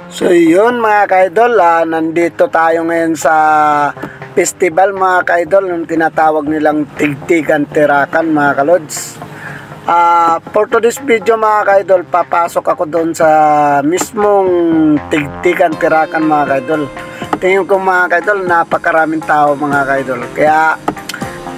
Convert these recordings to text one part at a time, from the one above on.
So yun mga ka-idol, nandito tayo ngayon sa festival mga ka-idol, yung tinatawag nilang Tigtigan Tirakan mga ka-lods. For today's video mga ka-idol, papasok ako doon sa mismong Tigtigan Tirakan mga ka-idol. Tingin ko mga ka-idol, napakaraming tao mga ka-idol. Kaya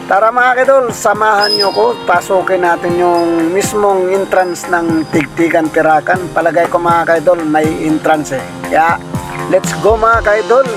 tara mga ka-idol, samahan nyo ko, pasukin natin yung mismong entrance ng Tigtigan Tirakan. Palagay ko mga ka-idol, may entrance eh. Kaya, let's go mga ka-idol!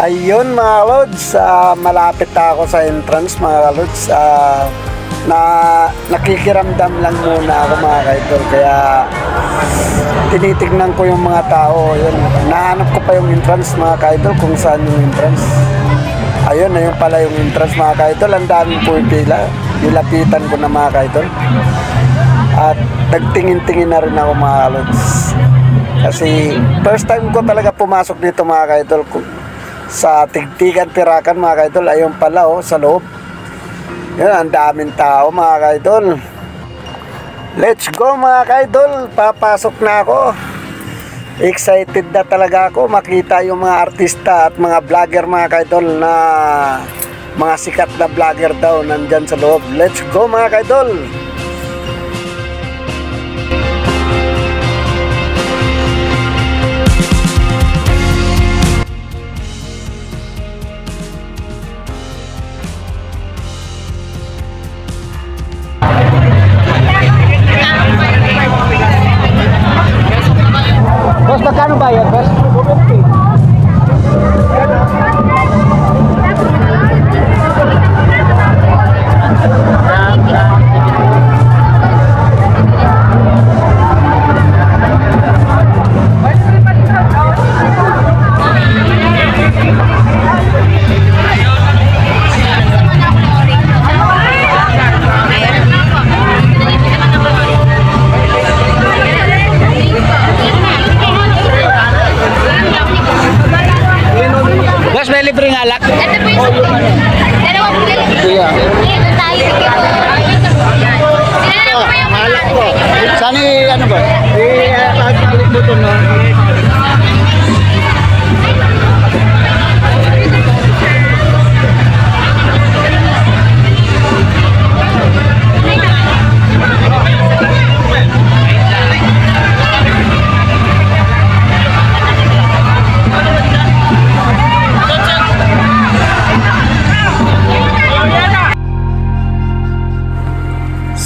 Ayun mga lods, malapit ako sa entrance mga lods. Nakikiramdam lang muna ako mga ka-idol, kaya tinitignan ko yung mga tao. Yun, nahanap ko pa yung entrance mga ka-idol, kung saan yung entrance. Ayun, ayun pala yung entrance mga ka-idol. Ang daming pupila, nilapitan ko na mga ka-idol. At nagtingin-tingin na rin ako mga lods, kasi first time ko talaga pumasok dito mga ka-idol, sa Tigtigan Tirakan mga ka-idol. Ayun pala sa loob. Yan, ang daming tao mga ka-idol. Let's go mga ka-idol, papasok na ako. Excited na talaga ako makita yung mga artista at mga vlogger mga ka-idol, na mga sikat na vlogger daw nandyan sa loob. Let's go mga ka-idol. Boss, magkano bayad, boss? May libreng alak. Ito po yung dalawang libre. Iya. Ito tayo. Sinala ko yung alak ko. Saan ano ba? Balik mo ito no?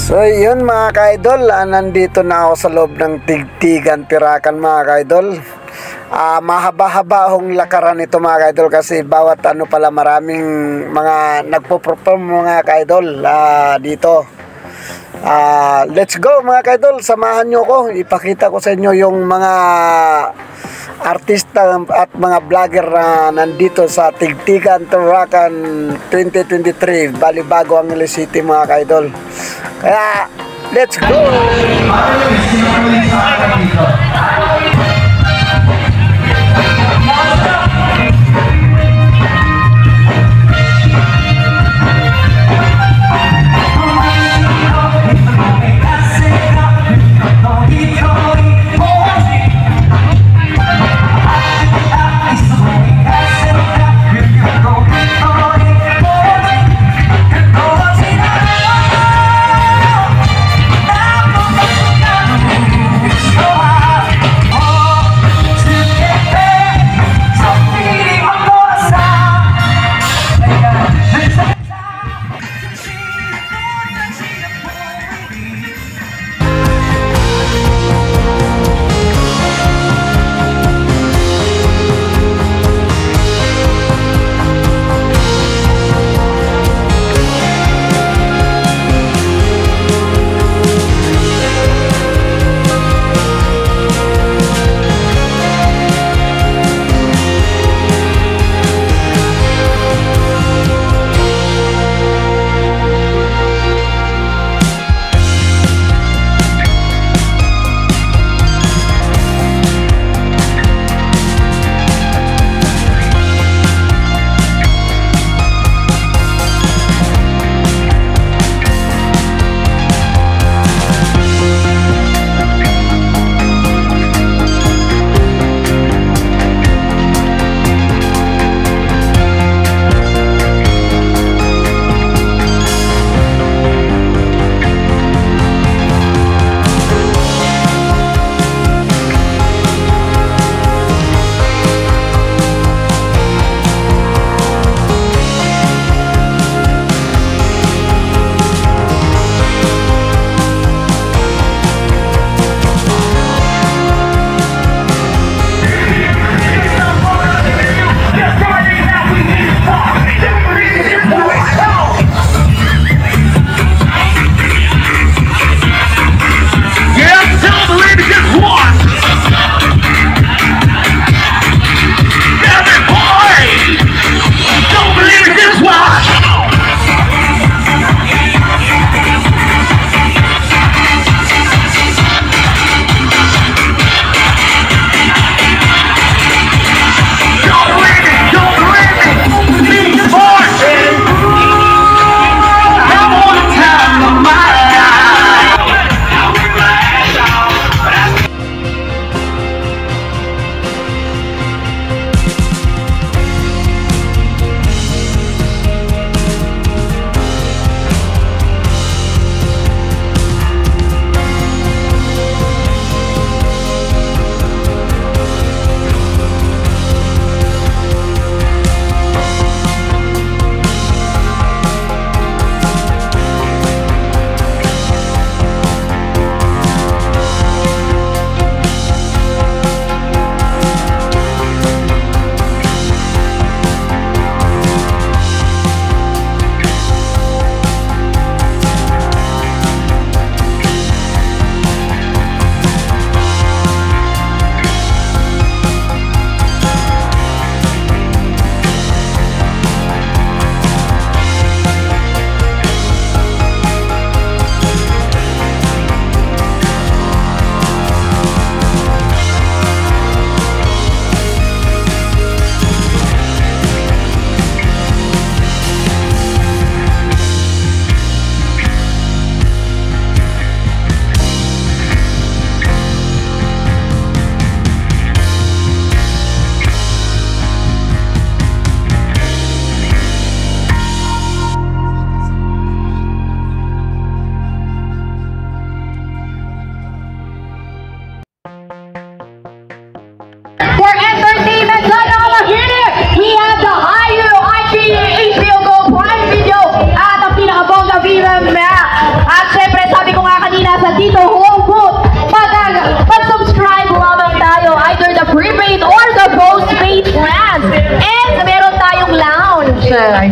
So yun mga ka-idol, nandito na ako sa loob ng Tigtigan Tirakan mga ka-idol. Mahaba-haba hong lakaran ito mga ka-idol, kasi bawat ano pala, maraming mga nagpo-perform mga ka-idol dito. Let's go mga ka-idol, samahan nyo ko, ipakita ko sa inyo yung mga artista at mga vlogger na nandito sa Tigtigan Turakan 2023. Bali bago ang Angeles City mga ka-idol. Kaya, let's go!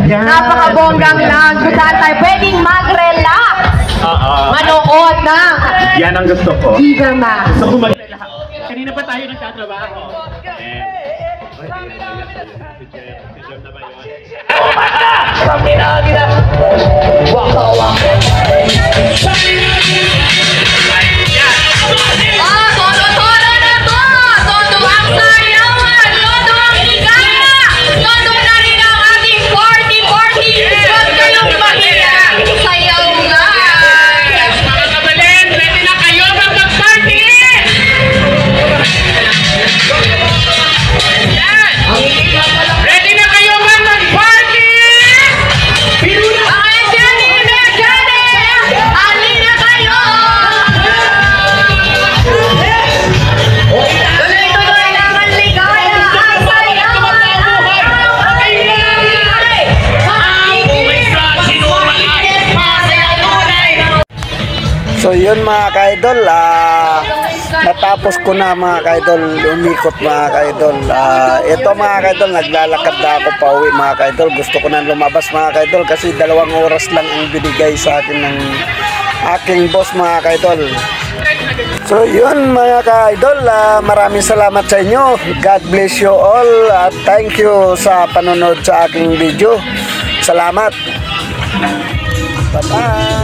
Napakabonggang lounge kung saan tayo pwedeng mag-relax. Manood na. Yan ang gusto ko. Diva Max. Gusto ko mag-relax. kanina pa tayo nagtatrabaho. Si John na ba yun? Todo-todo na to! Todo ang sayawan! Todo ang ligaya! Todo na rin ang ating 40-40! Huwag kayong mahiya! Sayaw na! Mga kabalin, ready na kayo mag-party! Yan! Ready na kayo mag-party! Ay, Jenny! Halina kayo! Tuloy-tuloy lang ang ligaya! Ang sayawan! So yun mga ka-idol, natapos ko na mga ka-idol, umikot mga ka-idol. Ito mga ka-idol, naglalakad na ako pa uwi mga ka-idol. Gusto ko na lumabas mga ka-idol kasi 2 oras lang ang binigay sa akin ng aking boss mga ka-idol. So yun mga ka-idol, maraming salamat sa inyo. God bless you all at thank you sa panonood sa aking video. Salamat. Bye-bye.